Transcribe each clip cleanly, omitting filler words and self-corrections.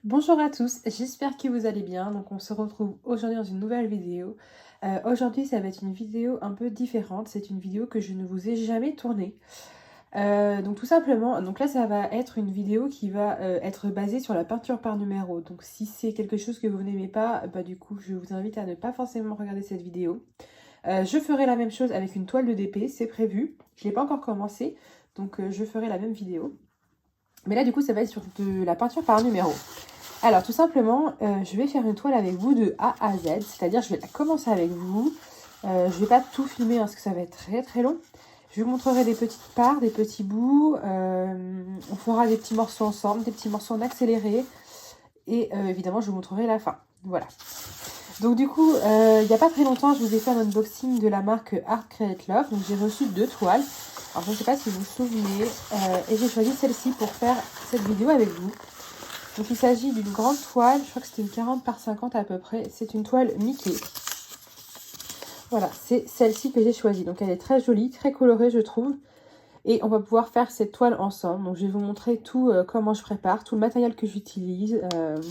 Bonjour à tous, j'espère que vous allez bien. Donc on se retrouve aujourd'hui dans une nouvelle vidéo. Aujourd'hui ça va être une vidéo un peu différente. C'est une vidéo que je ne vous ai jamais tournée. Donc tout simplement, donc là ça va être une vidéo qui va être basée sur la peinture par numéro. Donc si c'est quelque chose que vous n'aimez pas, bah du coup je vous invite à ne pas forcément regarder cette vidéo. Je ferai la même chose avec une toile de DP, c'est prévu. Je ne l'ai pas encore commencé, donc je ferai la même vidéo. Mais là du coup ça va être sur de la peinture par numéro. Alors tout simplement, je vais faire une toile avec vous de A à Z, c'est-à-dire je vais la commencer avec vous. Je ne vais pas tout filmer parce que ça va être très très long. Je vous montrerai des petites parts, des petits bouts. On fera des petits morceaux ensemble, des petits morceaux en accéléré. Et évidemment, je vous montrerai la fin. Voilà. Donc du coup, il n'y a pas très longtemps, je vous ai fait un unboxing de la marque Art Create Love. Donc j'ai reçu 2 toiles. Alors je ne sais pas si vous vous souvenez. Et j'ai choisi celle-ci pour faire cette vidéo avec vous. Donc il s'agit d'une grande toile, je crois que c'était une 40 par 50 à peu près. C'est une toile Mickey. Voilà, c'est celle-ci que j'ai choisie. Donc elle est très jolie, très colorée je trouve. Et on va pouvoir faire cette toile ensemble. Donc je vais vous montrer tout comment je prépare, tout le matériel que j'utilise,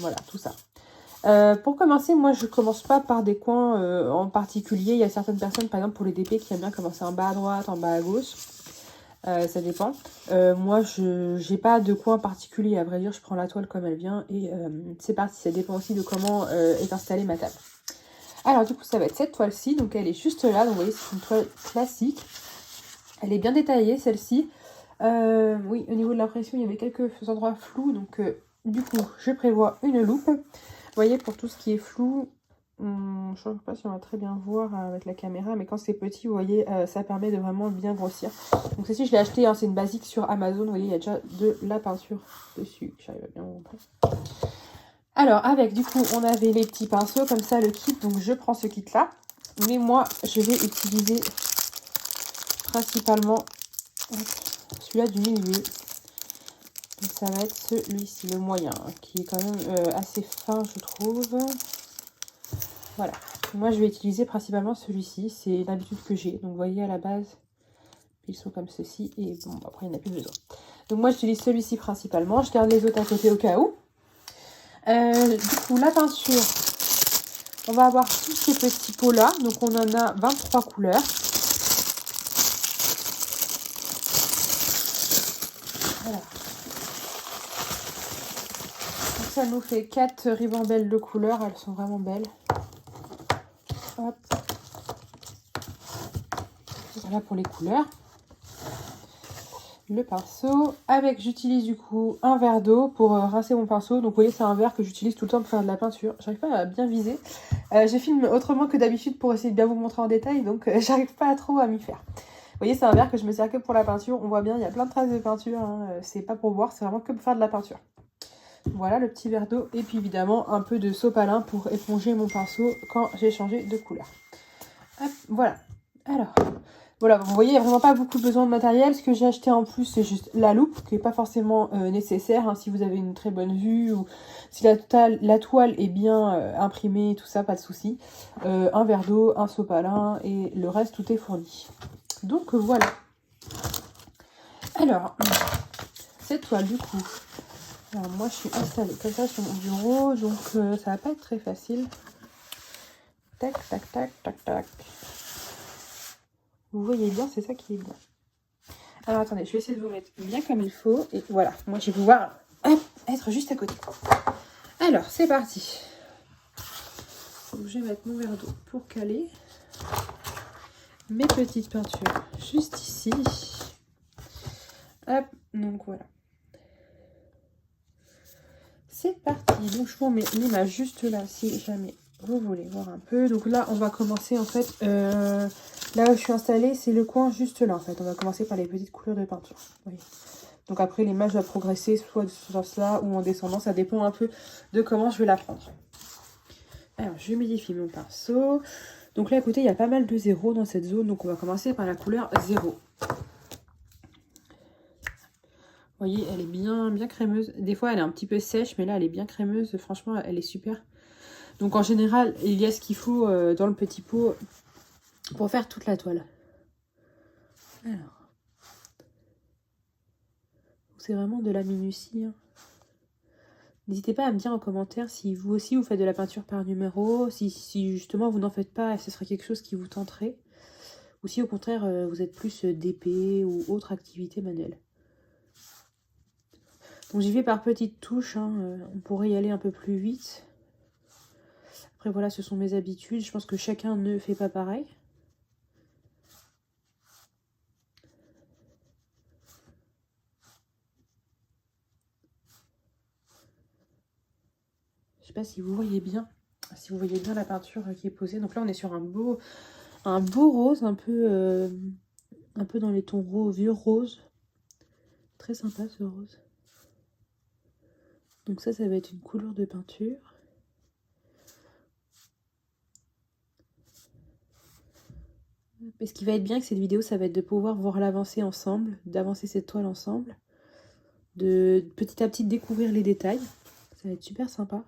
voilà, tout ça. Pour commencer, moi je commence pas par des coins en particulier. Il y a certaines personnes, par exemple pour les DP, qui aiment bien commencer en bas à droite, en bas à gauche. Ça dépend. Moi, je n'ai pas de coin particulier, à vrai dire, je prends la toile comme elle vient et c'est parti. Ça dépend aussi de comment est installée ma table. Alors du coup, ça va être cette toile-ci, donc elle est juste là, donc vous voyez, c'est une toile classique. Elle est bien détaillée, celle-ci. Oui, au niveau de l'impression, il y avait quelques endroits flous, donc du coup, je prévois une loupe. Vous voyez, pour tout ce qui est flou, je ne sais pas si on va très bien voir avec la caméra, mais quand c'est petit, vous voyez, ça permet de vraiment bien grossir. Donc celle-ci, je l'ai acheté, hein, c'est une basique sur Amazon. Vous voyez, il y a déjà de la peinture dessus. J'arrive à bien vous montrer. Alors, avec, du coup, on avait les petits pinceaux, comme ça, le kit. Donc, je prends ce kit-là. Mais moi, je vais utiliser principalement celui-là du milieu. Donc, ça va être celui-ci, le moyen, qui est quand même assez fin, je trouve. Voilà. Moi, je vais utiliser principalement celui-ci. C'est l'habitude que j'ai. Donc, vous voyez, à la base, ils sont comme ceci. Et bon, après, il n'y en a plus besoin. Donc, moi, j'utilise celui-ci principalement. Je garde les autres à côté au cas où. Du coup, la peinture, on va avoir tous ces petits pots-là. Donc, on en a 23 couleurs. Voilà. Donc, ça nous fait 4 ribambelles de couleurs. Elles sont vraiment belles. Hop. Voilà pour les couleurs. Le pinceau. Avec, j'utilise du coup un verre d'eau pour rincer mon pinceau. Donc, vous voyez, c'est un verre que j'utilise tout le temps pour faire de la peinture. J'arrive pas à bien viser. Je filme autrement que d'habitude pour essayer de bien vous montrer en détail. Donc, j'arrive pas trop à m'y faire. Vous voyez, c'est un verre que je me sers que pour la peinture. On voit bien, il y a plein de traces de peinture. Hein. C'est pas pour boire, c'est vraiment que pour faire de la peinture. Voilà le petit verre d'eau. Et puis évidemment, un peu de sopalin pour éponger mon pinceau quand j'ai changé de couleur. Hop, voilà. Alors, voilà, vous voyez, il n'y a vraiment pas beaucoup besoin de matériel. Ce que j'ai acheté en plus, c'est juste la loupe, qui n'est pas forcément nécessaire. Hein, si vous avez une très bonne vue ou si la toile est bien imprimée, tout ça, pas de souci. Un verre d'eau, un sopalin et le reste, tout est fourni. Donc voilà. Alors, cette toile du coup, alors moi je suis installée comme ça sur mon bureau, donc ça va pas être très facile. Tac, tac, tac, tac, tac. Vous voyez bien, c'est ça qui est bien. Alors attendez, je vais essayer de vous mettre bien comme il faut. Et voilà, moi je vais pouvoir être juste à côté. Alors, c'est parti. Donc, je vais mettre mon verre d'eau pour caler mes petites peintures juste ici. Hop, donc voilà. C'est parti. Donc je vous mets l'image juste là si jamais vous voulez voir un peu. Donc là, on va commencer en fait. Là où je suis installée, c'est le coin juste là en fait. On va commencer par les petites couleurs de peinture. Oui. Donc après, l'image va progresser soit dans cela ou en descendant. Ça dépend un peu de comment je vais la prendre. Alors, je humidifie mon pinceau. Donc là, écoutez, il y a pas mal de zéros dans cette zone. Donc on va commencer par la couleur 0. Vous voyez, elle est bien crémeuse. Des fois, elle est un petit peu sèche, mais là, elle est bien crémeuse. Franchement, elle est super. Donc en général, il y a ce qu'il faut dans le petit pot pour faire toute la toile. Alors, c'est vraiment de la minutie. Hein. N'hésitez pas à me dire en commentaire si vous aussi vous faites de la peinture par numéro, si justement vous n'en faites pas et ce serait quelque chose qui vous tenterait, ou si au contraire vous êtes plus d'épée ou autre activité manuelle. Donc j'y vais par petites touches, hein, on pourrait y aller un peu plus vite. Après voilà, ce sont mes habitudes, je pense que chacun ne fait pas pareil. Je sais pas si vous voyez bien, la peinture qui est posée. Donc là on est sur un beau rose, un peu dans les tons vieux roses. Très sympa ce rose. Donc ça va être une couleur de peinture. Et ce qui va être bien avec cette vidéo, ça va être de pouvoir voir l'avancée ensemble, d'avancer cette toile ensemble, de petit à petit découvrir les détails. Ça va être super sympa.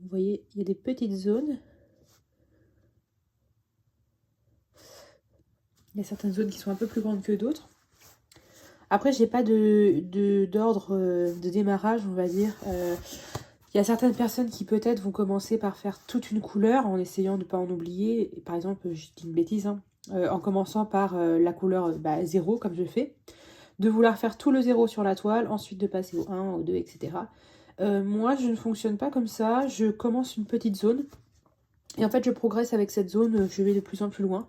Vous voyez, il y a des petites zones. Il y a certaines zones qui sont un peu plus grandes que d'autres. Après, j'ai pas d'ordre de démarrage, on va dire. Il y a certaines personnes qui peut-être vont commencer par faire toute une couleur en essayant de ne pas en oublier. Par exemple, je dis une bêtise, hein, en commençant par la couleur 0, comme je fais. De vouloir faire tout le 0 sur la toile, ensuite de passer au 1, au 2, etc. Moi, je ne fonctionne pas comme ça. Je commence une petite zone. Et en fait, je progresse avec cette zone. Je vais de plus en plus loin.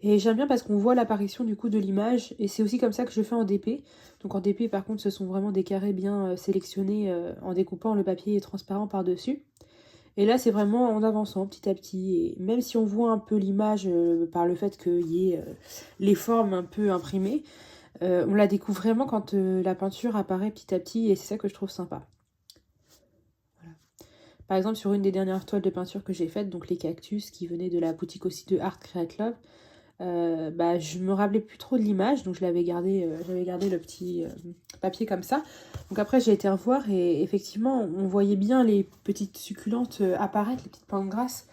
Et j'aime bien parce qu'on voit l'apparition du coup de l'image. Et c'est aussi comme ça que je fais en DP. Donc en DP, par contre, ce sont vraiment des carrés bien sélectionnés en découpant le papier transparent par-dessus. Et là, c'est vraiment en avançant petit à petit. Et même si on voit un peu l'image par le fait qu'il y ait les formes un peu imprimées, on la découvre vraiment quand la peinture apparaît petit à petit. Et c'est ça que je trouve sympa. Voilà. Par exemple, sur une des dernières toiles de peinture que j'ai faites, donc les cactus qui venaient de la boutique aussi de Art Create Love, je me rappelais plus trop de l'image, donc j'avais gardé le petit papier comme ça. Donc après j'ai été revoir et effectivement on voyait bien les petites succulentes apparaître, les petites plantes grasses,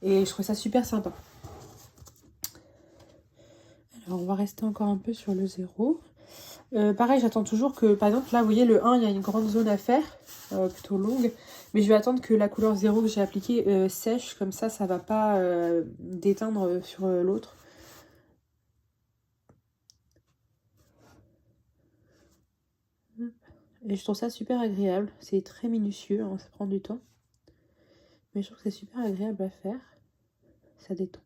et je trouvais ça super sympa. Alors on va rester encore un peu sur le 0. Pareil, j'attends toujours que, par exemple là vous voyez le 1, il y a une grande zone à faire, plutôt longue, mais je vais attendre que la couleur 0 que j'ai appliquée sèche, comme ça va pas déteindre sur l'autre. Et je trouve ça super agréable. C'est très minutieux, hein, ça prend du temps. Mais je trouve que c'est super agréable à faire. Ça détend.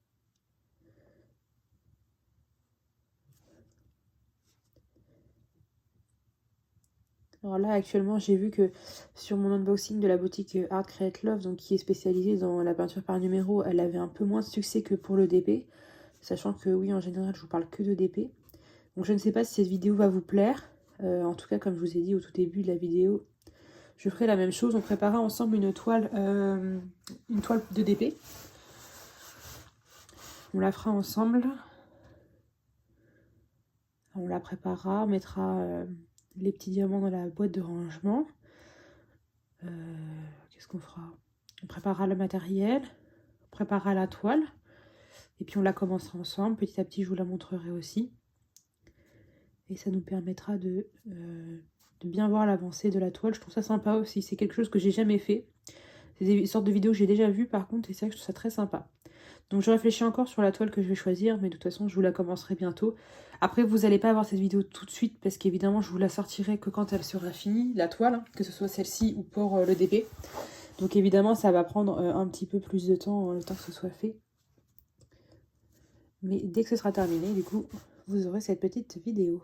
Alors là, actuellement, j'ai vu que sur mon unboxing de la boutique Art Create Love, donc qui est spécialisée dans la peinture par numéro, elle avait un peu moins de succès que pour le DP. Sachant que oui, en général, je vous parle que de DP. Donc je ne sais pas si cette vidéo va vous plaire. En tout cas, comme je vous ai dit au tout début de la vidéo, je ferai la même chose. On préparera ensemble une toile de DP. On la fera ensemble. On la préparera, on mettra les petits diamants dans la boîte de rangement. Qu'est-ce qu'on fera? On préparera le matériel, on préparera la toile. Et puis on la commencera ensemble. Petit à petit, je vous la montrerai aussi. Et ça nous permettra de bien voir l'avancée de la toile. Je trouve ça sympa aussi. C'est quelque chose que j'ai jamais fait. C'est des sortes de vidéos que j'ai déjà vues par contre. Et c'est vrai que je trouve ça très sympa. Donc je réfléchis encore sur la toile que je vais choisir, mais de toute façon je vous la commencerai bientôt. Après vous n'allez pas avoir cette vidéo tout de suite parce qu'évidemment je vous la sortirai que quand elle sera finie, la toile, hein, que ce soit celle-ci ou pour le DP. Donc évidemment ça va prendre un petit peu plus de temps, le temps que ce soit fait. Mais dès que ce sera terminé, du coup, vous aurez cette petite vidéo.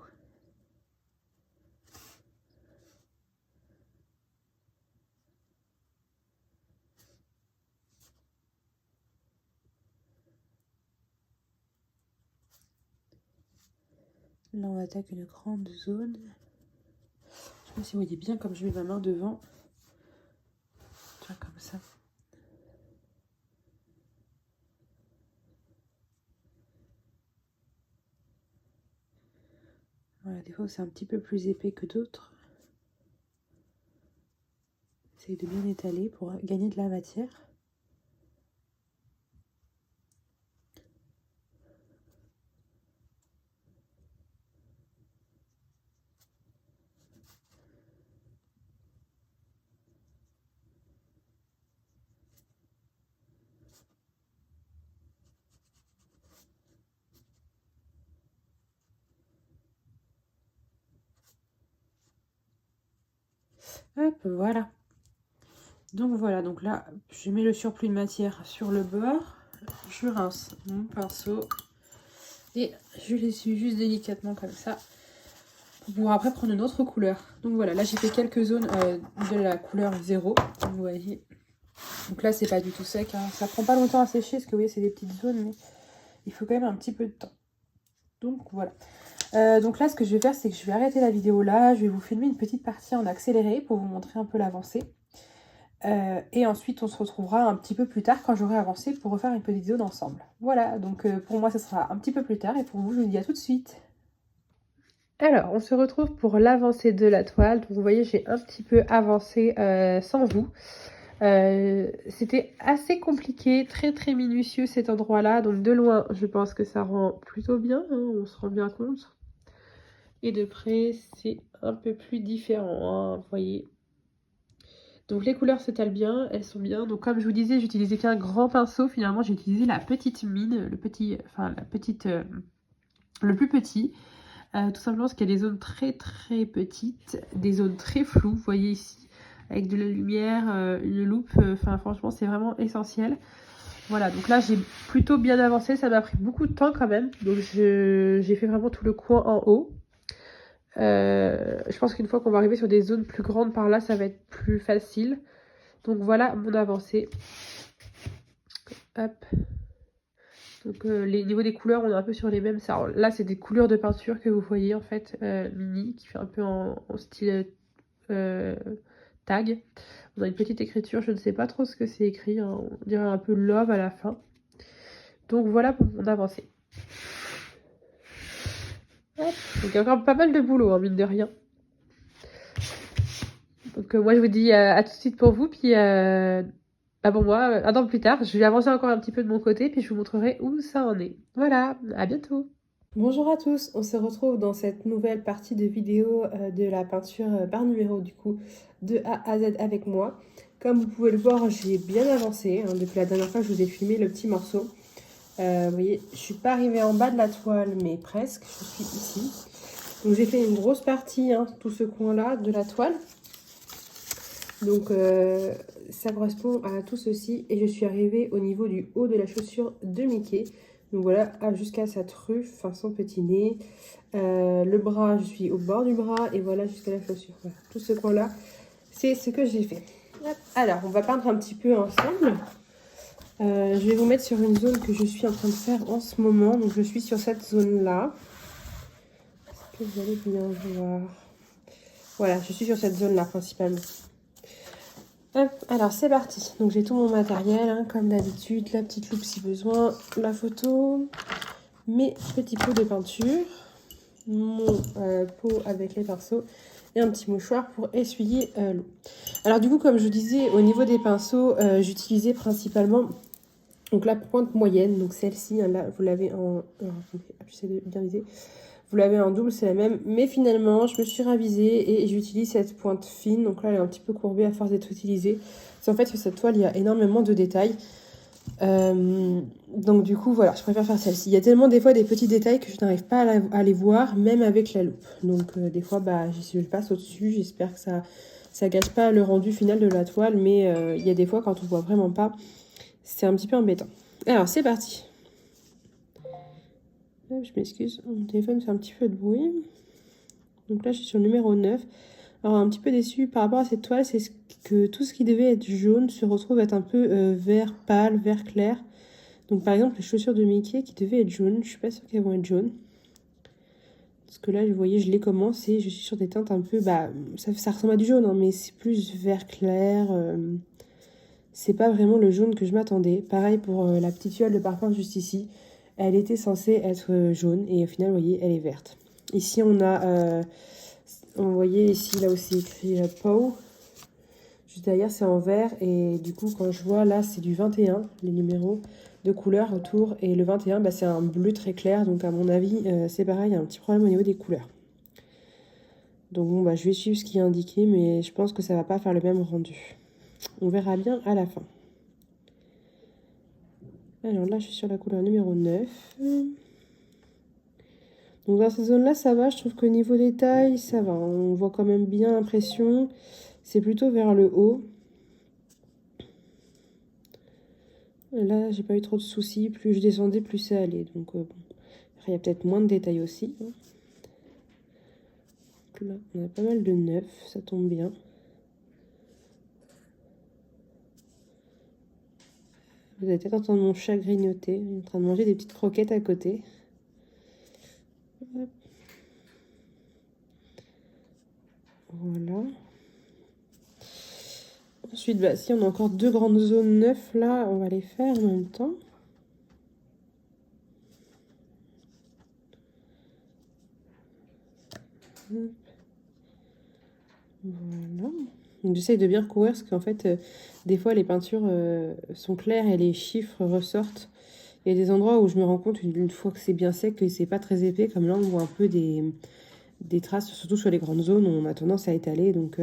Là on attaque une grande zone. Je sais pas si vous voyez bien comme je mets ma main devant. Tu vois, comme ça. Voilà, des fois c'est un petit peu plus épais que d'autres. J'essaye de bien étaler pour gagner de la matière. Hop, voilà. Donc voilà, donc là, je mets le surplus de matière sur le bord. Je rince mon pinceau. Et je l'essuie juste délicatement comme ça. Pour pouvoir après prendre une autre couleur. Donc voilà, là j'ai fait quelques zones de la couleur 0. Vous voyez. Donc là c'est pas du tout sec. Hein. Ça prend pas longtemps à sécher parce que vous voyez c'est des petites zones. Mais il faut quand même un petit peu de temps. Donc voilà. Donc là ce que je vais faire c'est que je vais arrêter la vidéo là. Je vais vous filmer une petite partie en accéléré pour vous montrer un peu l'avancée. Et ensuite on se retrouvera un petit peu plus tard quand j'aurai avancé pour refaire une petite zone ensemble. Voilà, donc pour moi ça sera un petit peu plus tard et pour vous je vous dis à tout de suite. Alors on se retrouve pour l'avancée de la toile. Donc vous voyez j'ai un petit peu avancé sans vous. C'était assez compliqué, très très minutieux cet endroit là. Donc de loin je pense que ça rend plutôt bien, hein, on se rend bien compte. Et de près c'est un peu plus différent, hein, vous voyez. Donc les couleurs s'étalent bien, elles sont bien. Donc comme je vous disais, j'utilisais qu'un grand pinceau. Finalement, j'ai utilisé la petite mine, le plus petit. Tout simplement parce qu'il y a des zones très très petites, des zones très floues, vous voyez ici, avec de la lumière, une loupe. Enfin franchement, c'est vraiment essentiel. Voilà, donc là j'ai plutôt bien avancé. Ça m'a pris beaucoup de temps quand même. Donc j'ai fait vraiment tout le coin en haut. Je pense qu'une fois qu'on va arriver sur des zones plus grandes par là, ça va être plus facile. Donc voilà mon avancée. Hop. Donc les niveaux des couleurs, on est un peu sur les mêmes. Ça, là, c'est des couleurs de peinture que vous voyez en fait, mini, qui fait un peu en style tag. On a une petite écriture, je ne sais pas trop ce que c'est écrit, hein. On dirait un peu love à la fin. Donc voilà pour mon avancée. Hop. Donc il y a encore pas mal de boulot, hein, mine de rien. Donc moi je vous dis à tout de suite pour vous, puis pour moi, un an plus tard, je vais avancer encore un petit peu de mon côté, puis je vous montrerai où ça en est. Voilà, à bientôt. Bonjour à tous, on se retrouve dans cette nouvelle partie de vidéo de la peinture par numéro du coup de A à Z avec moi. Comme vous pouvez le voir, j'ai bien avancé, hein, depuis la dernière fois que je vous ai filmé le petit morceau. Vous voyez, je suis pas arrivée en bas de la toile, mais presque, je suis ici. Donc j'ai fait une grosse partie, hein, tout ce coin-là de la toile. Donc ça correspond à tout ceci et je suis arrivée au niveau du haut de la chaussure de Mickey. Donc voilà, jusqu'à sa truffe, enfin son petit nez. Le bras, je suis au bord du bras et voilà jusqu'à la chaussure. Voilà, tout ce coin-là, c'est ce que j'ai fait. Alors, on va peindre un petit peu ensemble. Je vais vous mettre sur une zone que je suis en train de faire en ce moment. Donc je suis sur cette zone-là. Est-ce que vous allez bien voir? Voilà, je suis sur cette zone-là principalement. Hop, alors c'est parti. Donc j'ai tout mon matériel, hein, comme d'habitude, la petite loupe si besoin, la photo, mes petits pots de peinture, mon pot avec les pinceaux et un petit mouchoir pour essuyer l'eau. Alors du coup, comme je vous disais, au niveau des pinceaux, j'utilisais principalement donc la pointe moyenne, donc celle-ci, hein, là vous l'avez en... j'essaie de bien viser. Vous l'avez en double, c'est la même. Mais finalement, je me suis ravisée et j'utilise cette pointe fine. Donc là, elle est un petit peu courbée à force d'être utilisée. Parce qu'en fait, sur cette toile, il y a énormément de détails. Donc du coup, voilà, je préfère faire celle-ci. Il y a tellement des fois des petits détails que je n'arrive pas à les voir, même avec la loupe. Donc des fois, je passe au-dessus. J'espère que ça gâche pas le rendu final de la toile. Mais il y a des fois, quand on voit vraiment pas, c'est un petit peu embêtant. Alors, c'est parti. Je m'excuse, mon téléphone fait un petit peu de bruit. Donc là, je suis sur le numéro 9. Alors, un petit peu déçue par rapport à cette toile, c'est que tout ce qui devait être jaune se retrouve être un peu vert pâle, vert clair. Donc, par exemple, les chaussures de Mickey qui devaient être jaunes, je suis pas sûre qu'elles vont être jaunes. Parce que là, vous voyez, je les commence et je suis sur des teintes un peu... ça ressemble à du jaune, hein, mais c'est plus vert clair. C'est pas vraiment le jaune que je m'attendais. Pareil pour la petite fiole de parfum juste ici. Elle était censée être jaune et au final, vous voyez, elle est verte. Ici, on a... vous voyez ici, là où c'est écrit Pau. Juste derrière, c'est en vert. Et du coup, quand je vois, là, c'est du 21, les numéros de couleurs autour. Et le 21, c'est un bleu très clair. Donc, à mon avis, c'est pareil, il y a un petit problème au niveau des couleurs. Donc, bon, je vais suivre ce qui est indiqué. Mais je pense que ça va pas faire le même rendu. On verra bien à la fin. Alors là, je suis sur la couleur numéro 9. Donc dans cette zone-là, ça va. Je trouve qu'au niveau détail, ça va. On voit quand même bien l'impression. C'est plutôt vers le haut. Là, j'ai pas eu trop de soucis. Plus je descendais, plus ça allait. Donc, bon. Après, il y a peut-être moins de détails aussi. Donc là, on a pas mal de neuf. Ça tombe bien. Vous allez peut-être entendre mon chat grignoter. Il est en train de manger des petites croquettes à côté. Hop. Voilà. Ensuite, bah, si on a encore 2 grandes zones 9 là, on va les faire en même temps. Voilà. Donc j'essaye de bien recouvrir parce qu'en fait, des fois les peintures sont claires et les chiffres ressortent. Il y a des endroits où je me rends compte une fois que c'est bien sec que c'est pas très épais, comme là on voit un peu des traces, surtout sur les grandes zones où on a tendance à étaler. Donc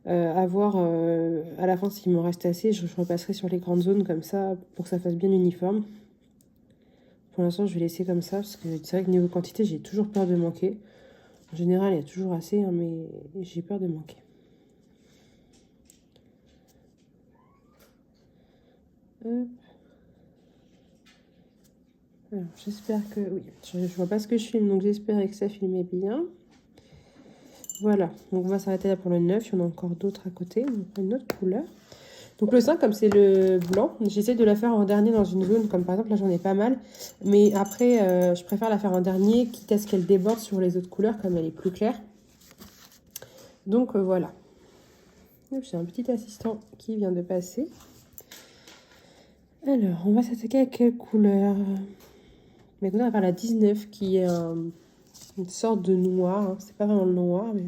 à voir à la fin s'il m'en reste assez, je repasserai sur les grandes zones comme ça pour que ça fasse bien uniforme. Pour l'instant, je vais laisser comme ça parce que c'est vrai que niveau quantité, j'ai toujours peur de manquer. En général, il y a toujours assez, hein, mais j'ai peur de manquer. Hop. Alors, j'espère que... Oui, je vois pas ce que je filme, donc j'espère que ça filmait bien. Voilà, donc on va s'arrêter là pour le 9. Il y en a encore d'autres à côté. On prend une autre couleur. Donc le 5, comme c'est le blanc, j'essaie de la faire en dernier dans une zone, comme par exemple là j'en ai pas mal. Mais après, je préfère la faire en dernier, quitte à ce qu'elle déborde sur les autres couleurs, comme elle est plus claire. Donc voilà. J'ai un petit assistant qui vient de passer. Alors, on va s'attaquer à quelle couleur? Mais écoutez, on va faire la 19, qui est une sorte de noir. Hein. C'est pas vraiment le noir, mais...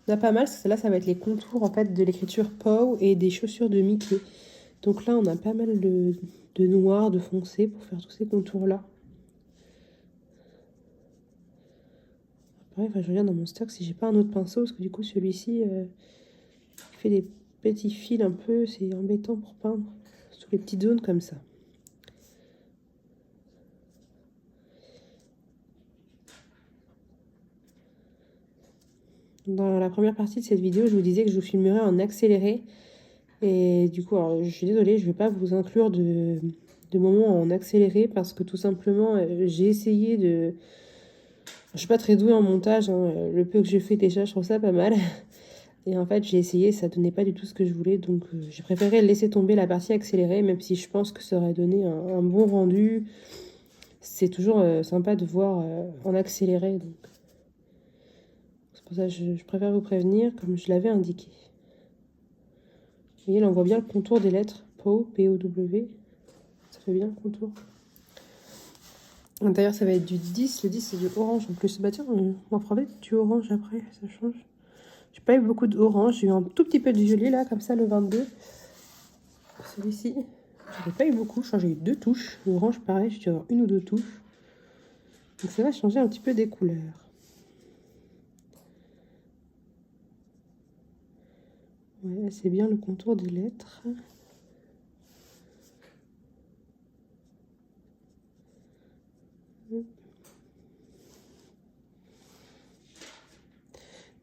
On a pas mal, parce que là, ça va être les contours, en fait, de l'écriture Pow et des chaussures de Mickey. Donc là, on a pas mal de noir, de foncé, pour faire tous ces contours-là. Pareil, je regarde dans mon stock si j'ai pas un autre pinceau, parce que du coup, celui-ci, il fait des petits fils un peu, c'est embêtant pour peindre. Sous les petites zones comme ça. Dans la première partie de cette vidéo, je vous disais que je vous filmerais en accéléré. Et du coup, alors, je suis désolée, je ne vais pas vous inclure de moments en accéléré parce que tout simplement, j'ai essayé de... Je suis pas très douée en montage, hein. Le peu que je fais déjà, je trouve ça pas mal. Et en fait, j'ai essayé, ça donnait pas du tout ce que je voulais. Donc, j'ai préféré laisser tomber la partie accélérée, même si je pense que ça aurait donné un bon rendu. C'est toujours sympa de voir en accéléré. Donc. C'est pour ça que je préfère vous prévenir, comme je l'avais indiqué. Vous voyez, là, on voit bien le contour des lettres. POW, P-O-W. Ça fait bien le contour. D'ailleurs, ça va être du 10. Le 10, c'est du orange en plus. Bah tiens, on va prendre du orange après, ça change. J'ai pas eu beaucoup d'orange. J'ai eu un tout petit peu de violet, là, comme ça, le 22. Celui-ci, j'en ai pas eu beaucoup. Je crois que j'ai eu 2 touches. L'orange, pareil, je dois avoir 1 ou 2 touches. Donc ça va changer un petit peu des couleurs. Ouais, c'est bien le contour des lettres.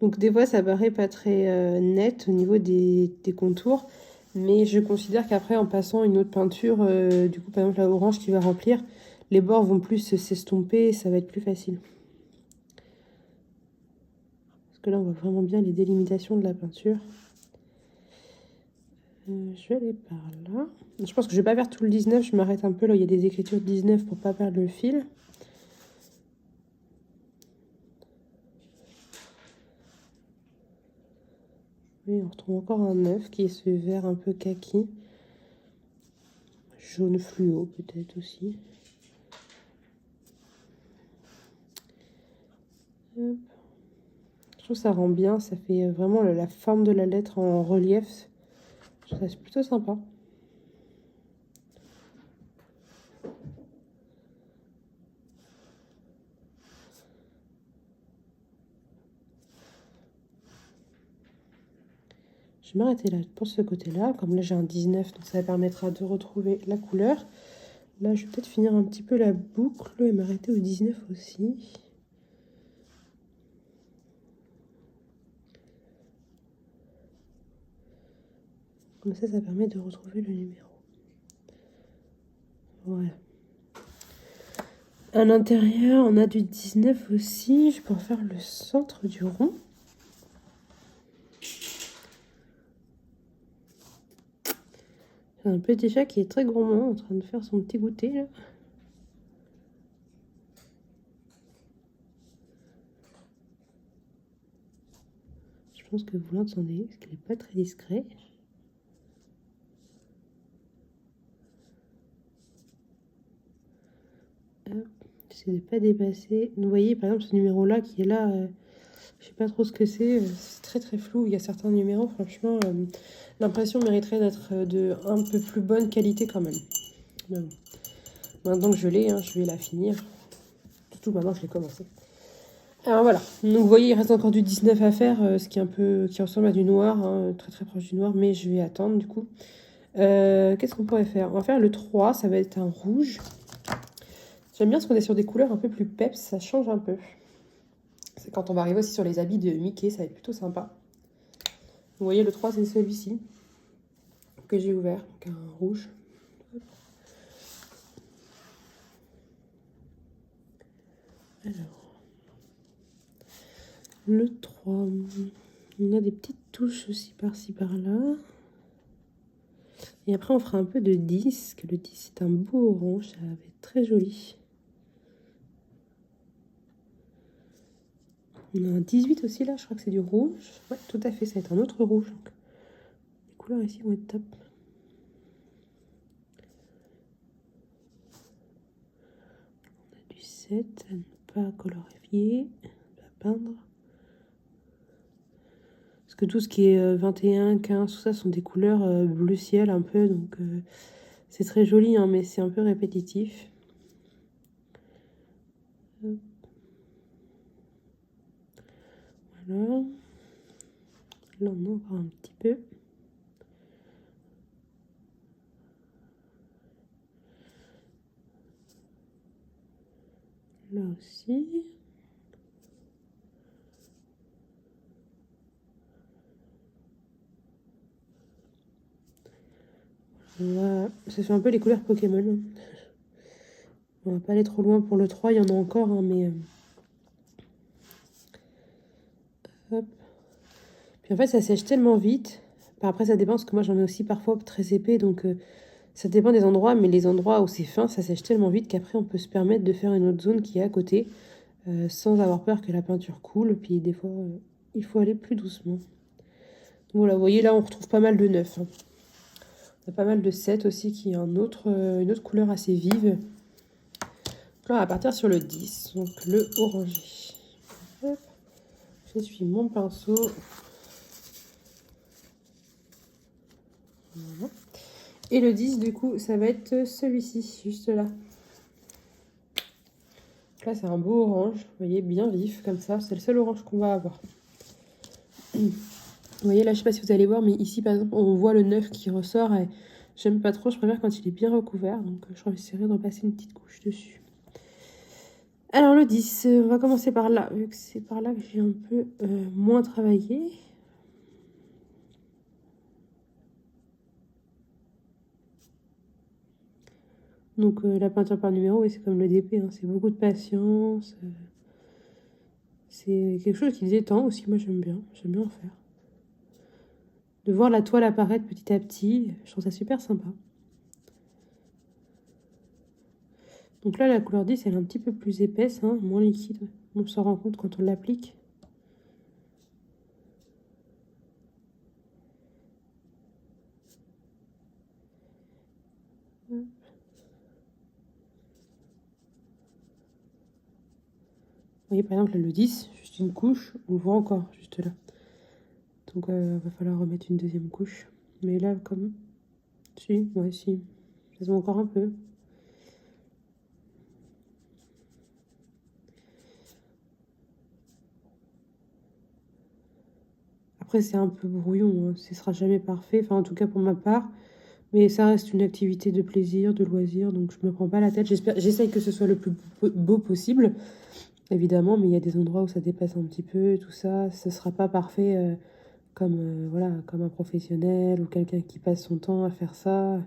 Donc des fois, ça paraît pas très net au niveau des contours. Mais je considère qu'après, en passant une autre peinture, du coup, par exemple, la orange qui va remplir, les bords vont plus s'estomper et ça va être plus facile. Parce que là, on voit vraiment bien les délimitations de la peinture. Je vais aller par là. Je pense que je vais pas faire tout le 19, je m'arrête un peu là, il y a des écritures 19 pour pas perdre le fil. Oui, on retrouve encore un 9 qui est ce vert un peu kaki. Jaune fluo peut-être aussi. Hop. Je trouve que ça rend bien, ça fait vraiment la forme de la lettre en relief. Je trouve ça plutôt sympa. Je vais m'arrêter là pour ce côté-là. Comme là j'ai un 19, donc ça permettra de retrouver la couleur. Là je vais peut-être finir un petit peu la boucle et m'arrêter au 19 aussi. Comme ça permet de retrouver le numéro. Voilà. À l'intérieur, on a du 19 aussi. Je peux faire le centre du rond. J'ai un petit chat qui est très gourmand en train de faire son petit goûter là. Je pense que vous l'entendez parce qu'il n'est pas très discret. J'essaie de ne pas dépasser. Vous voyez par exemple ce numéro là qui est là, je sais pas trop ce que c'est très très flou. Il y a certains numéros, franchement, l'impression mériterait d'être de un peu plus bonne qualité quand même. Mais bon. Maintenant que je l'ai, je vais la finir. Surtout maintenant que je l'ai commencé. Alors voilà, donc vous voyez il reste encore du 19 à faire, ce qui est un peu, qui ressemble à du noir, très très proche du noir, mais je vais attendre du coup. Qu'est-ce qu'on pourrait faire? On va faire le 3, ça va être un rouge. J'aime bien parce qu'on est sur des couleurs un peu plus peps, ça change un peu. C'est quand on va arriver aussi sur les habits de Mickey, ça va être plutôt sympa. Vous voyez le 3 c'est celui-ci que j'ai ouvert, donc un rouge. Alors, le 3, on a des petites touches aussi par-ci par-là. Et après on fera un peu de 10, que le 10 c'est un beau orange, ça va être très joli. On a un 18 aussi là, je crois que c'est du rouge. Ouais, tout à fait, ça va être un autre rouge. Donc, les couleurs ici vont être top. On a du 7, à ne pas colorifier, à peindre. Parce que tout ce qui est 21, 15, tout ça sont des couleurs bleu ciel un peu. Donc c'est très joli, mais c'est un peu répétitif. Voilà. Là, on en a encore un petit peu. Là aussi. Voilà. Ça fait un peu les couleurs Pokémon. On va pas aller trop loin pour le 3, il y en a encore, mais... Hop. Puis en fait, ça sèche tellement vite. Après, ça dépend, parce que moi, j'en ai aussi parfois très épais, donc ça dépend des endroits, mais les endroits où c'est fin, ça sèche tellement vite qu'après, on peut se permettre de faire une autre zone qui est à côté, sans avoir peur que la peinture coule. Puis des fois, il faut aller plus doucement. Donc voilà, vous voyez, là, on retrouve pas mal de 9. On a pas mal de 7 aussi, qui est une autre couleur assez vive. Donc là, on va partir sur le 10, donc le orangé. Hop. Je suis mon pinceau. Voilà. Et le 10, du coup, ça va être celui-ci, juste là. Là, c'est un beau orange, vous voyez, bien vif, comme ça. C'est le seul orange qu'on va avoir. Vous voyez, là, je sais pas si vous allez voir, mais ici, par exemple, on voit le 9 qui ressort. Et j'aime pas trop, je préfère quand il est bien recouvert. Donc, je vais essayer de repasser une petite couche dessus. Alors, le 10, on va commencer par là, vu que c'est par là que j'ai un peu moins travaillé. Donc la peinture par numéro, oui, c'est comme le DP, c'est beaucoup de patience. C'est quelque chose qui détend aussi, moi j'aime bien en faire. De voir la toile apparaître petit à petit, je trouve ça super sympa. Donc là, la couleur 10, elle est un petit peu plus épaisse, moins liquide. On s'en rend compte quand on l'applique. Vous voyez, par exemple, là, le 10, juste une couche, on le voit encore, juste là. Donc, va falloir remettre une deuxième couche. Mais là, comme... Si, ouais, si. Ça se voit encore un peu. Après, c'est un peu brouillon, ce sera jamais parfait. Enfin, en tout cas, pour ma part. Mais ça reste une activité de plaisir, de loisir, donc je me prends pas la tête. J'essaye que ce soit le plus beau possible, évidemment, mais il y a des endroits où ça dépasse un petit peu, tout ça. Ce sera pas parfait comme, voilà, comme un professionnel ou quelqu'un qui passe son temps à faire ça,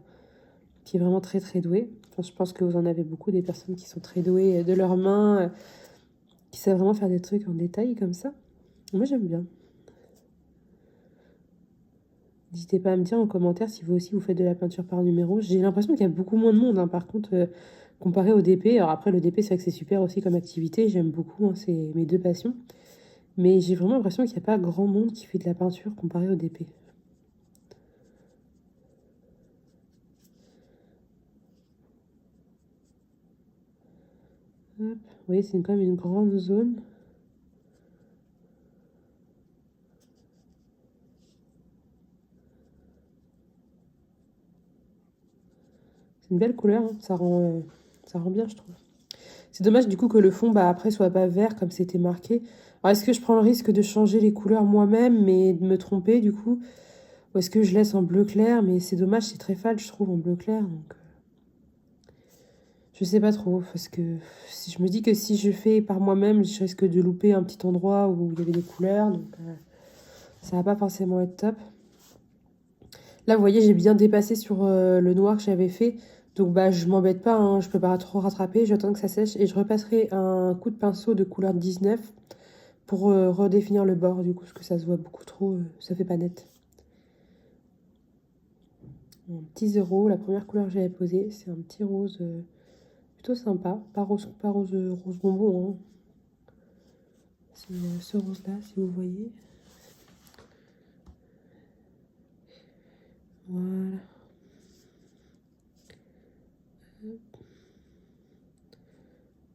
qui est vraiment très très doué. Enfin, je pense que vous en avez beaucoup, des personnes qui sont très douées de leurs mains, qui savent vraiment faire des trucs en détail comme ça. Moi, j'aime bien. N'hésitez pas à me dire en commentaire si vous aussi vous faites de la peinture par numéro. J'ai l'impression qu'il y a beaucoup moins de monde, hein, par contre, comparé au DP. Alors après, le DP, c'est vrai que c'est super aussi comme activité. J'aime beaucoup, hein, c'est mes deux passions. Mais j'ai vraiment l'impression qu'il n'y a pas grand monde qui fait de la peinture comparé au DP. Hop. Vous voyez, c'est quand même une grande zone. C'est une belle couleur, hein. Ça rend bien, je trouve. C'est dommage du coup que le fond, bah, après, soit pas vert comme c'était marqué. Alors, est-ce que je prends le risque de changer les couleurs moi-même, mais de me tromper du coup? Ou est-ce que je laisse en bleu clair? Mais c'est dommage, c'est très fade, je trouve, en bleu clair. Donc, je sais pas trop, parce que si je me dis que si je fais par moi-même, je risque de louper un petit endroit où il y avait des couleurs. Donc, ça va pas forcément être top. Là, vous voyez, j'ai bien dépassé sur le noir que j'avais fait. Donc, bah, je m'embête pas, hein, je peux pas trop rattraper. J'attends que ça sèche et je repasserai un coup de pinceau de couleur 19 pour redéfinir le bord, du coup, parce que ça se voit beaucoup trop, ça fait pas net. Un petit 0, la première couleur que j'avais posée, c'est un petit rose plutôt sympa. Pas rose, rose bonbon, hein. C'est ce rose-là, si vous voyez. Voilà.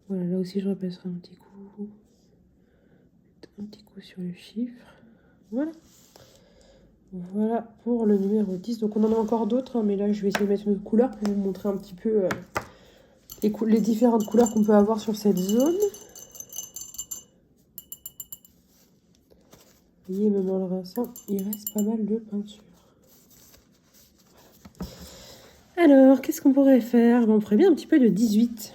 Voilà, là aussi je repasserai un petit coup. Un petit coup sur le chiffre. Voilà. Voilà pour le numéro 10. Donc on en a encore d'autres, hein, mais là je vais essayer de mettre une autre couleur pour vous montrer un petit peu les différentes couleurs qu'on peut avoir sur cette zone. Vous voyez, même en le rinçant, il reste pas mal de peinture. Alors, qu'est-ce qu'on pourrait faire? On ferait bien un petit peu de 18.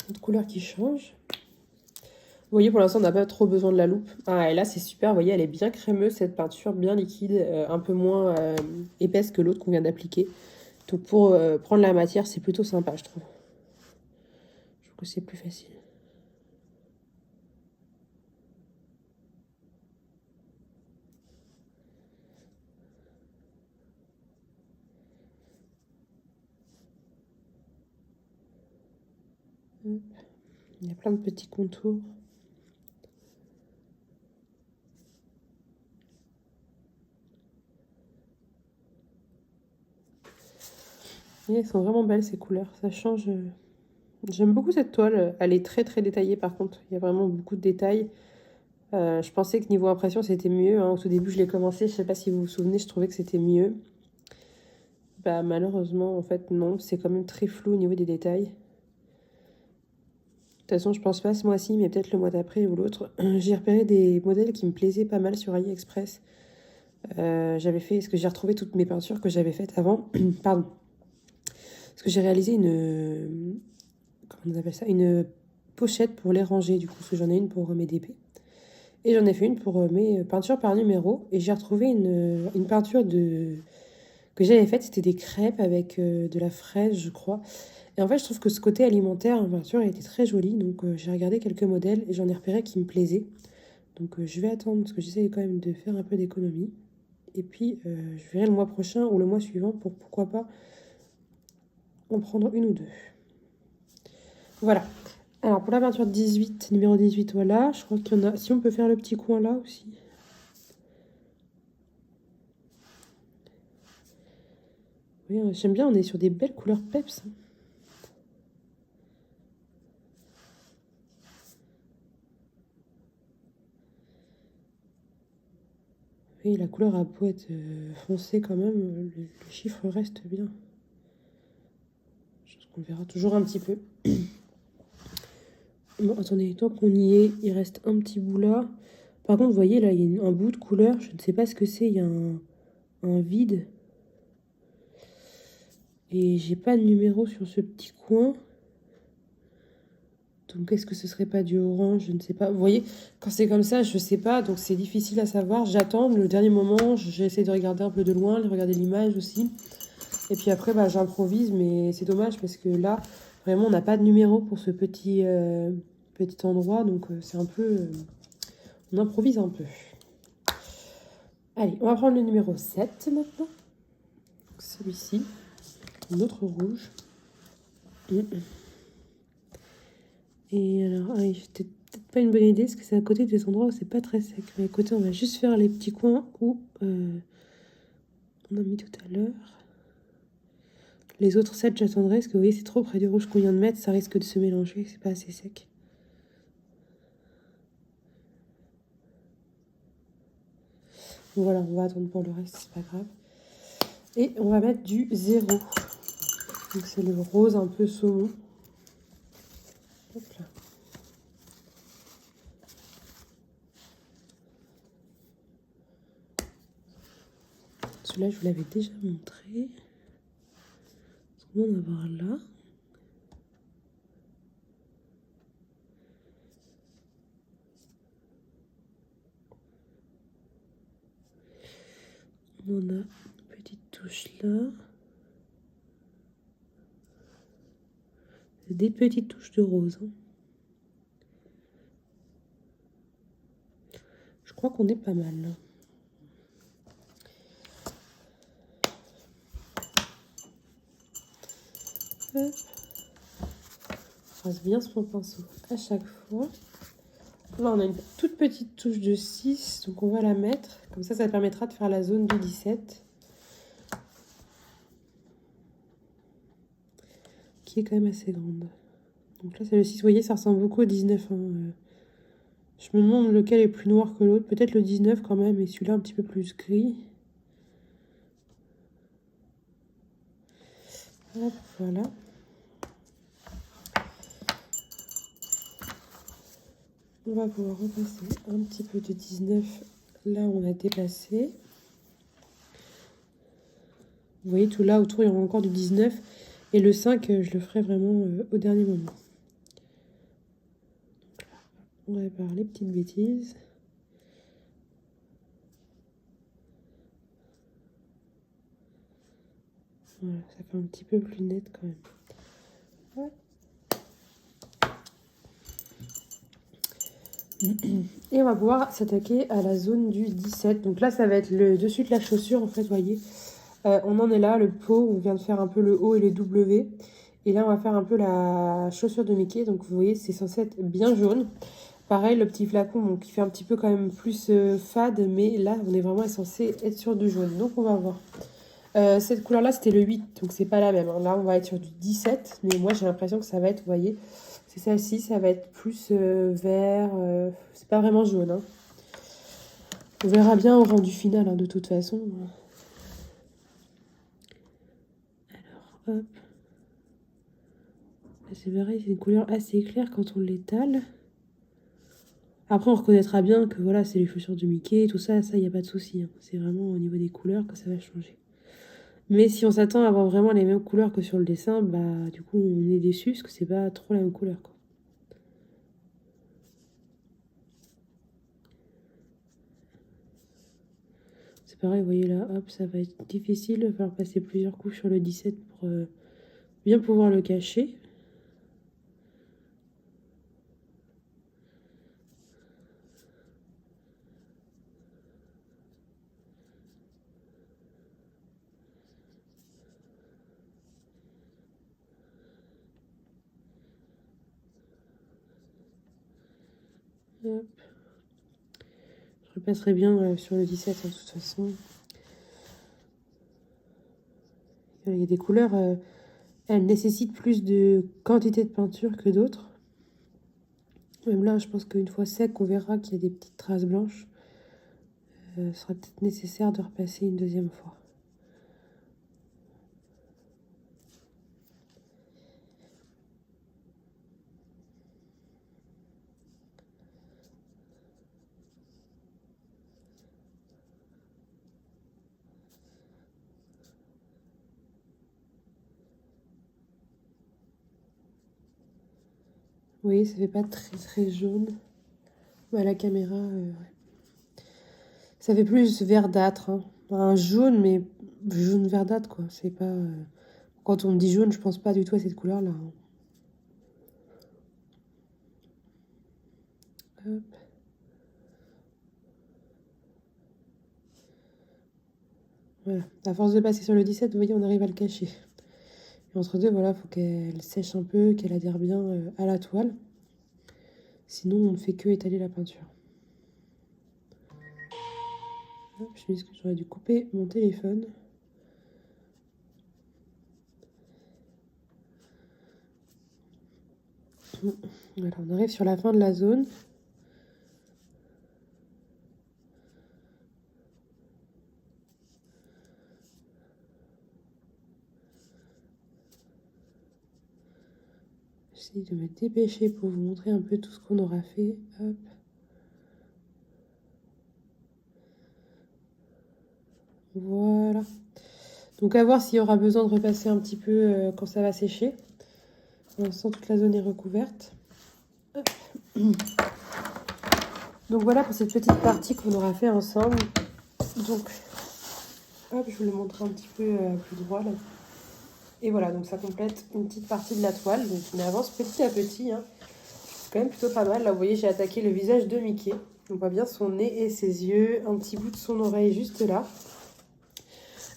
Une couleur qui change. Vous voyez, pour l'instant, on n'a pas trop besoin de la loupe. Ah, et là, c'est super. Vous voyez, elle est bien crémeuse, cette peinture, bien liquide, un peu moins épaisse que l'autre qu'on vient d'appliquer. Donc, pour prendre la matière, c'est plutôt sympa, je trouve. Je trouve que c'est plus facile. Il y a plein de petits contours. Et elles sont vraiment belles, ces couleurs. Ça change. J'aime beaucoup cette toile. Elle est très très détaillée par contre. Il y a vraiment beaucoup de détails. Je pensais que niveau impression c'était mieux, hein. Au tout début je l'ai commencé, je sais pas si vous vous souvenez, je trouvais que c'était mieux. Bah malheureusement en fait non, c'est quand même très flou au niveau des détails. De toute façon je pense pas ce mois-ci, mais peut-être le mois d'après ou l'autre. J'ai repéré des modèles qui me plaisaient pas mal sur AliExpress. J'avais fait, ce que j'ai retrouvé toutes mes peintures que j'avais faites avant. Pardon. Parce que j'ai réalisé comment on appelle ça, une pochette pour les ranger du coup, parce que j'en ai une pour mes DP. Et j'en ai fait une pour mes peintures par numéro. Et j'ai retrouvé une peinture que j'avais faite. C'était des crêpes avec de la fraise, je crois. Et en fait, je trouve que ce côté alimentaire en peinture, elle était très jolie. Donc, j'ai regardé quelques modèles et j'en ai repéré qui me plaisaient. Donc, je vais attendre parce que j'essaie quand même de faire un peu d'économie. Et puis, je verrai le mois prochain ou le mois suivant pour pourquoi pas en prendre une ou deux. Voilà. Alors, pour la peinture 18, numéro 18, voilà. Je crois qu'il y en a. Si on peut faire le petit coin là aussi. Oui, j'aime bien, on est sur des belles couleurs peps. Oui, la couleur a beau être foncée quand même, le chiffre reste bien. Je pense qu'on verra toujours un petit peu. Bon, attendez, tant qu'on y est, il reste un petit bout là. Par contre, vous voyez, là, il y a un bout de couleur. Je ne sais pas ce que c'est. Il y a un vide. Et j'ai pas de numéro sur ce petit coin. Donc est-ce que ce serait pas du orange? Je ne sais pas. Vous voyez, quand c'est comme ça, je sais pas, donc c'est difficile à savoir. J'attends le dernier moment, j'essaie de regarder un peu de loin, de regarder l'image aussi. Et puis après, bah, j'improvise, mais c'est dommage parce que là, vraiment, on n'a pas de numéro pour ce petit endroit, donc c'est un peu... on improvise un peu. Allez, on va prendre le numéro 7 maintenant. Celui-ci, un autre rouge. Et alors, c'était peut-être pas une bonne idée, parce que c'est à côté des endroits où c'est pas très sec. Mais écoutez, on va juste faire les petits coins où on a mis tout à l'heure. Les autres 7, j'attendrai, parce que vous voyez, c'est trop près du rouge qu'on vient de mettre, ça risque de se mélanger, c'est pas assez sec. Voilà, on va attendre pour le reste, c'est pas grave. Et on va mettre du 0. Donc c'est le rose un peu saumon. Hop là. Celui-là, je vous l'avais déjà montré. On va voir là. On a une petite touche là. Des petites touches de rose. Hein. Je crois qu'on est pas mal là. Hop. On rase bien son pinceau à chaque fois. Là, on a une toute petite touche de 6, donc on va la mettre. Comme ça permettra de faire la zone du 17. Qui est quand même assez grande. Donc là, c'est le 6. Vous voyez, ça ressemble beaucoup au 19. Hein. Je me demande lequel est plus noir que l'autre. Peut-être le 19 quand même, et celui-là un petit peu plus gris. Hop, voilà. On va pouvoir repasser un petit peu de 19 là où on a dépassé. Vous voyez, tout là autour, il y aura encore du 19. Et le 5, je le ferai vraiment au dernier moment. On répare les petites bêtises. Voilà, ça fait un petit peu plus net quand même. Ouais. Et on va pouvoir s'attaquer à la zone du 17. Donc là, ça va être le dessus de la chaussure, en fait, vous voyez. On en est là, le pot, on vient de faire un peu le haut et les W. Et là, on va faire un peu la chaussure de Mickey. Donc vous voyez, c'est censé être bien jaune. Pareil, le petit flacon, bon, qui fait un petit peu quand même plus fade. Mais là, on est vraiment censé être sur du jaune. Donc on va voir. Cette couleur-là, c'était le 8, donc c'est pas la même. Hein. Là, on va être sur du 17, mais moi, j'ai l'impression que ça va être, vous voyez, c'est celle-ci, ça va être plus vert, c'est pas vraiment jaune. Hein. On verra bien au rendu final, hein, de toute façon. Alors, hop. C'est pareil, c'est une couleur assez claire quand on l'étale. Après, on reconnaîtra bien que voilà, c'est les chaussures de Mickey, tout ça, il n'y a pas de souci. Hein. C'est vraiment au niveau des couleurs que ça va changer. Mais si on s'attend à avoir vraiment les mêmes couleurs que sur le dessin, bah du coup on est déçu parce que c'est pas trop la même couleur quoi. C'est pareil, vous voyez là, hop, ça va être difficile, il va falloir passer plusieurs coups sur le 17 pour bien pouvoir le cacher. Hop. Je repasserai bien sur le 17 hein, de toute façon. Il y a des couleurs, elles nécessitent plus de quantité de peinture que d'autres. Même là, je pense qu'une fois sec, on verra qu'il y a des petites traces blanches. Ce sera peut-être nécessaire de repasser une deuxième fois. voyez, ça fait pas très jaune. À la caméra, ouais. Ça fait plus verdâtre, hein. Un jaune, mais jaune verdâtre, quoi. C'est pas... Quand on me dit jaune, je pense pas du tout à cette couleur-là, hein. Hop. Voilà. À force de passer sur le 17, vous voyez, on arrive à le cacher. Et entre deux, voilà, faut qu'elle sèche un peu, qu'elle adhère bien à la toile. Sinon, on ne fait que étaler la peinture. Hop, je me dis que j'aurais dû couper mon téléphone. Voilà, on arrive sur la fin de la zone. J'essaie de me dépêcher pour vous montrer un peu tout ce qu'on aura fait. Hop. Voilà. Donc à voir s'il y aura besoin de repasser un petit peu quand ça va sécher. Pour l'instant, toute la zone est recouverte. Hop. Donc voilà pour cette petite partie qu'on aura fait ensemble. Donc, hop, je vous le montre un petit peu plus droit là. Et voilà, donc ça complète une petite partie de la toile. Donc on avance petit à petit, hein. C'est quand même plutôt pas mal. Là, vous voyez, j'ai attaqué le visage de Mickey. On voit bien son nez et ses yeux, un petit bout de son oreille juste là.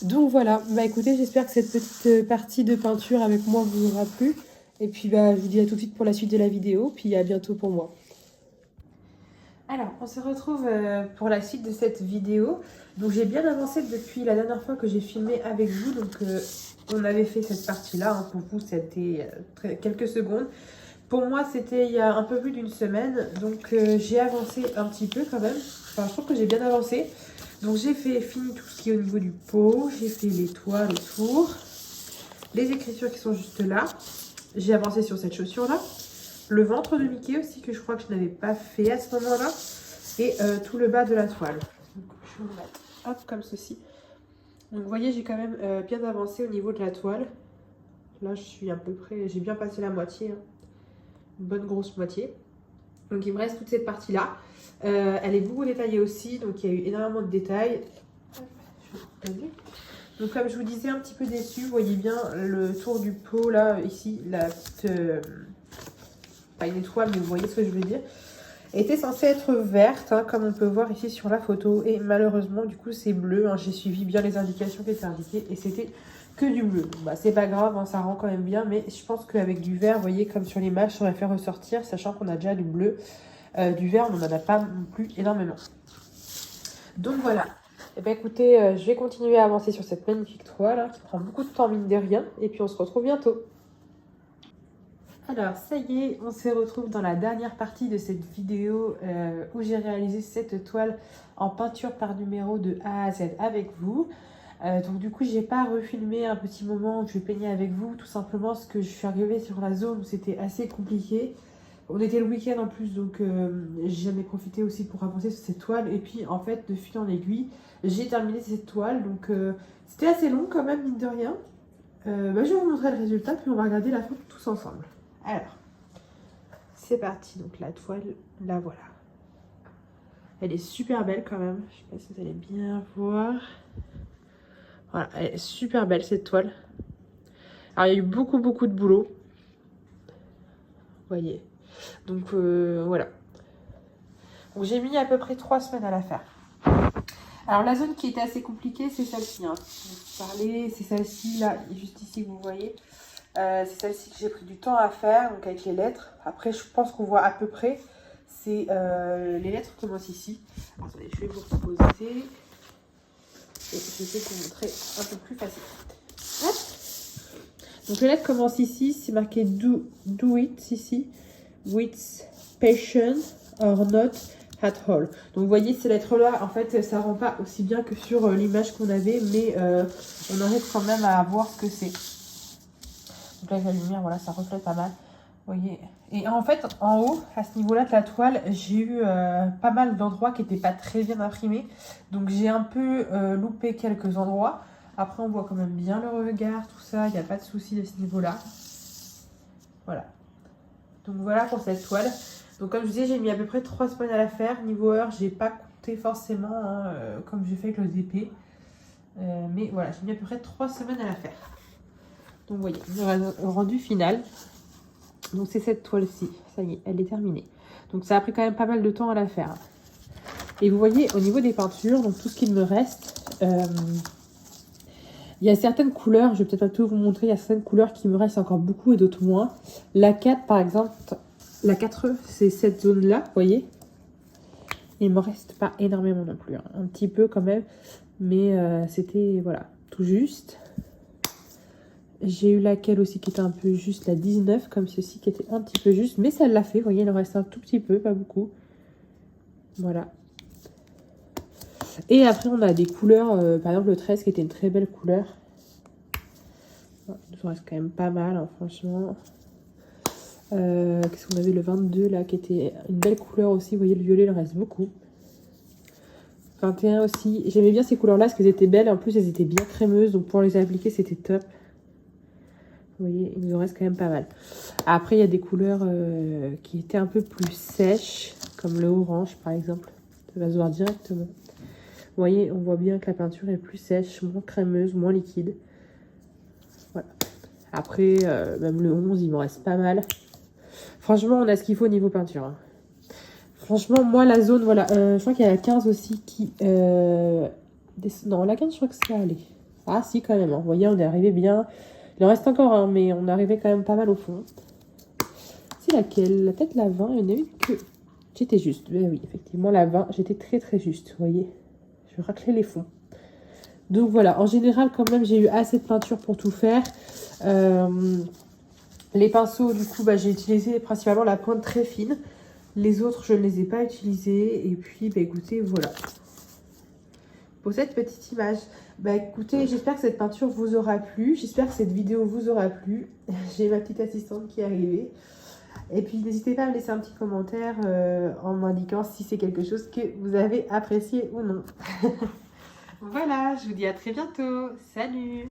Donc voilà, bah écoutez, j'espère que cette petite partie de peinture avec moi vous aura plu. Et puis bah, je vous dis à tout de suite pour la suite de la vidéo, puis à bientôt pour moi. Alors, on se retrouve pour la suite de cette vidéo. Donc j'ai bien avancé depuis la dernière fois que j'ai filmé avec vous. Donc on avait fait cette partie-là, hein. Pour vous, c'était quelques secondes. Pour moi, c'était il y a un peu plus d'une semaine. Donc j'ai avancé un petit peu quand même. Enfin, je trouve que j'ai bien avancé. Donc j'ai fini tout ce qui est au niveau du pot. J'ai fait les toiles autour. Les écritures qui sont juste là. J'ai avancé sur cette chaussure-là. Le ventre de Mickey aussi, que je crois que je n'avais pas fait à ce moment-là. Et tout le bas de la toile. Donc, je vais vous mettre hop, comme ceci. Donc vous voyez, j'ai quand même bien avancé au niveau de la toile. Là, je suis à peu près... J'ai bien passé la moitié, hein. Une bonne grosse moitié. Donc il me reste toute cette partie-là. Elle est beaucoup détaillée aussi. Donc il y a eu énormément de détails. Donc comme je vous disais, un petit peu déçue. Vous voyez bien le tour du pot, là, ici. La petite... pas une étoile, mais vous voyez ce que je veux dire. Était censée être verte, hein, comme on peut voir ici sur la photo. Et malheureusement, du coup, c'est bleu, hein. J'ai suivi bien les indications qui étaient indiquées. Et c'était que du bleu. Bah, c'est pas grave, hein, ça rend quand même bien. Mais je pense qu'avec du vert, vous voyez, comme sur l'image, ça aurait fait ressortir. Sachant qu'on a déjà du bleu. Du vert, on n'en a pas non plus énormément. Donc voilà. Et bien écoutez, je vais continuer à avancer sur cette magnifique toile, hein, qui prend beaucoup de temps, mine de rien. Et puis on se retrouve bientôt. Alors, ça y est, on se retrouve dans la dernière partie de cette vidéo où j'ai réalisé cette toile en peinture par numéro de A à Z avec vous. Donc du coup, j'ai pas refilmé un petit moment où je peignais avec vous, tout simplement parce que je suis arrivée sur la zone où c'était assez compliqué. On était le week-end en plus, donc j'en ai profité aussi pour avancer sur cette toile. Et puis, en fait, de fil en aiguille, j'ai terminé cette toile. Donc, c'était assez long quand même, mine de rien. Je vais vous montrer le résultat, puis on va regarder la fin tous ensemble. Alors, c'est parti. Donc, la toile, la voilà. Elle est super belle quand même. Je sais pas si vous allez bien voir. Voilà, elle est super belle cette toile. Alors, il y a eu beaucoup de boulot. Vous voyez. Donc, voilà. Donc, j'ai mis à peu près 3 semaines à la faire. Alors, la zone qui était assez compliquée, c'est celle-ci, hein. C'est celle-ci, là, juste ici, vous voyez. C'est celle-ci que j'ai pris du temps à faire, donc avec les lettres. Après, je pense qu'on voit à peu près. C'est les lettres commencent ici. Attendez, je vais vous reposer. Et je vais vous montrer un peu plus facile. Hop. Donc, les lettres commencent ici. C'est marqué do it ici. With passion or not at all. Donc, vous voyez, ces lettres-là, en fait, ça rend pas aussi bien que sur l'image qu'on avait, mais on arrive quand même à voir ce que c'est. Donc là, la lumière, voilà, ça reflète pas mal. Vous voyez. Et en fait, en haut, à ce niveau-là de la toile, j'ai eu pas mal d'endroits qui n'étaient pas très bien imprimés. Donc, j'ai un peu loupé quelques endroits. Après, on voit quand même bien le regard, tout ça. Il n'y a pas de souci de ce niveau-là. Voilà. Donc voilà pour cette toile. Donc comme je disais, j'ai mis à peu près 3 semaines à la faire. Niveau heure, j'ai pas compté forcément hein, comme j'ai fait avec le DP. Mais voilà, j'ai mis à peu près 3 semaines à la faire. Donc vous voyez, le rendu final. Donc c'est cette toile-ci. Ça y est, elle est terminée. Donc ça a pris quand même pas mal de temps à la faire. Et vous voyez, au niveau des peintures, donc tout ce qu'il me reste, il y a certaines couleurs, je vais peut-être pas tout vous montrer, il y a certaines couleurs qui me restent encore beaucoup et d'autres moins. La 4 par exemple, la 4E, c'est cette zone-là, vous voyez. Il me reste pas énormément non plus, hein. Un petit peu quand même, mais c'était, voilà, tout juste. J'ai eu laquelle aussi qui était un peu juste, la 19, comme ceci, qui était un petit peu juste, mais ça l'a fait, vous voyez, il en reste un tout petit peu, pas beaucoup. Voilà. Et après, on a des couleurs, par exemple le 13 qui était une très belle couleur. Il reste quand même pas mal, hein, franchement. Qu'est-ce qu'on avait le 22 là, qui était une belle couleur aussi. Vous voyez, le violet, il en reste beaucoup. 21 aussi. J'aimais bien ces couleurs-là parce qu'elles étaient belles. En plus, elles étaient bien crémeuses. Donc, pour les appliquer, c'était top. Vous voyez, il nous en reste quand même pas mal. Après, il y a des couleurs qui étaient un peu plus sèches, comme le orange, par exemple. Ça va se voir directement. Vous voyez, on voit bien que la peinture est plus sèche, moins crémeuse, moins liquide. Voilà. Après, même le 11, il m'en reste pas mal. Franchement, on a ce qu'il faut au niveau peinture. Hein. Franchement, moi, la zone, voilà. Je crois qu'il y a la 15 aussi qui... Non, la 15, je crois que c'est allé. Ah, si, quand même. Hein. Vous voyez, on est arrivé bien. Il en reste encore un, mais on est arrivé quand même pas mal au fond. C'est laquelle? Peut-être la 20. Il y en a une que... J'étais juste. Ben oui, effectivement, la 20, j'étais très, très juste. Vous voyez, je raclais les fonds. Donc voilà, en général, quand même, j'ai eu assez de peinture pour tout faire. Les pinceaux, du coup, bah, j'ai utilisé principalement la pointe très fine. Les autres, je ne les ai pas utilisés. Et puis, bah, écoutez, voilà. Pour cette petite image. Bah, écoutez, j'espère que cette peinture vous aura plu. J'espère que cette vidéo vous aura plu. J'ai ma petite assistante qui est arrivée. Et puis, n'hésitez pas à me laisser un petit commentaire en m'indiquant si c'est quelque chose que vous avez apprécié ou non. Voilà, je vous dis à très bientôt. Salut!